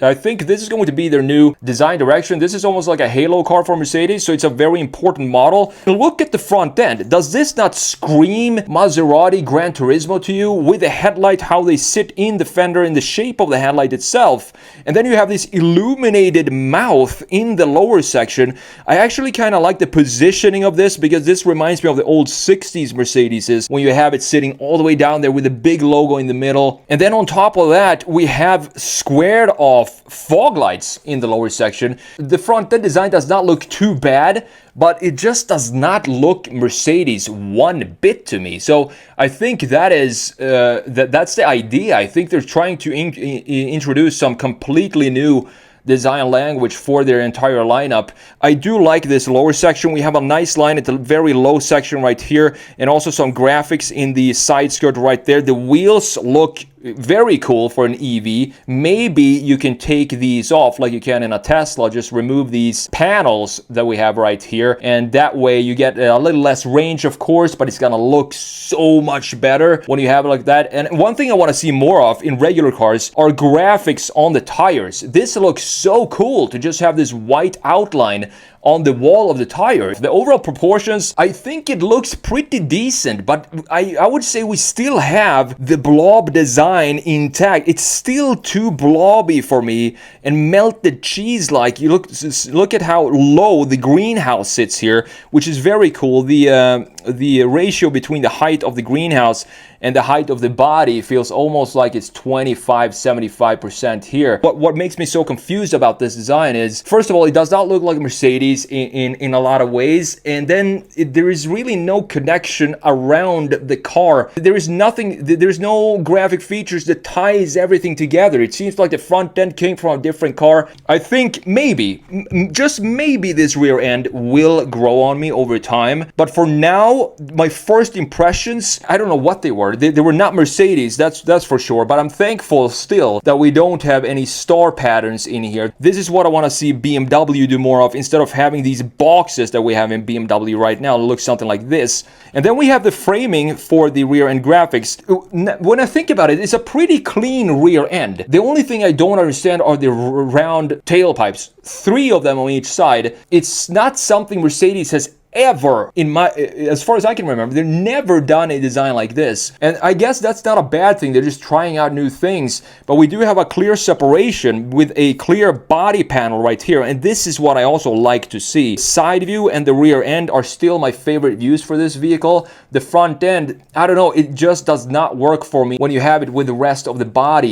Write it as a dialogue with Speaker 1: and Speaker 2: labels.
Speaker 1: I think this is going to be their new design direction. This is almost like a halo car for Mercedes, so it's a very important model. Look at the front end. Does this not scream Maserati Gran Turismo to you? With the headlight, how they sit in the fender, in the shape of the headlight itself. And then you have this illuminated mouth in the lower section. I actually kind of like the positioning of this, because this reminds me of the old 60s Mercedes, when you have it sitting all the way down there with a big logo in the middle. And then on top of that, we have squared off fog lights in the lower section. The front end design does not look too bad, but it just does not look Mercedes one bit to me. So I think that is that's the idea. I think they're trying to introduce some completely new design language for their entire lineup. I do like this lower section. We have a nice line at the very low section right here, and also some graphics in the side skirt right there. The wheels look very cool for an EV. Maybe you can take these off like you can in a Tesla. Just remove these panels that we have right here, and that way you get a little less range, of course, but it's gonna look so much better when you have it like that. And one thing I want to see more of in regular cars are graphics on the tires. This looks so cool to just have this white outline on the wall of the tire. The overall proportions, I think it looks pretty decent, but I would say we still have the blob design intact. It's still too blobby for me and melted cheese-like. You look at how low the greenhouse sits here, which is very cool. The ratio between the height of the greenhouse and the height of the body feels almost like it's 25-75% here. But what makes me so confused about this design is, first of all, it does not look like Mercedes in a lot of ways, and then there is really no connection around the car. There is nothing, there's no graphic features that ties everything together. It seems like the front end came from a different car. I think maybe, just maybe, this rear end will grow on me over time, but for now, my first impressions, I don't know what they were. They were not Mercedes, that's for sure, but I'm thankful still that we don't have any star patterns in here. This is what I want to see BMW do more of, instead of having these boxes that we have in BMW right now. It looks something like this. And then we have the framing for the rear end graphics. When I think about it, it's a pretty clean rear end. The only thing I don't understand are the round tailpipes. 3 of them on each side. It's not something Mercedes has ever, as far as I can remember, they've never done a design like this. And I guess that's not a bad thing. They're just trying out new things. But we do have a clear separation with a clear body panel right here. And this is what I also like to see. Side view and the rear end are still my favorite views for this vehicle. The front end, I don't know, it just does not work for me when you have it with the rest of the body.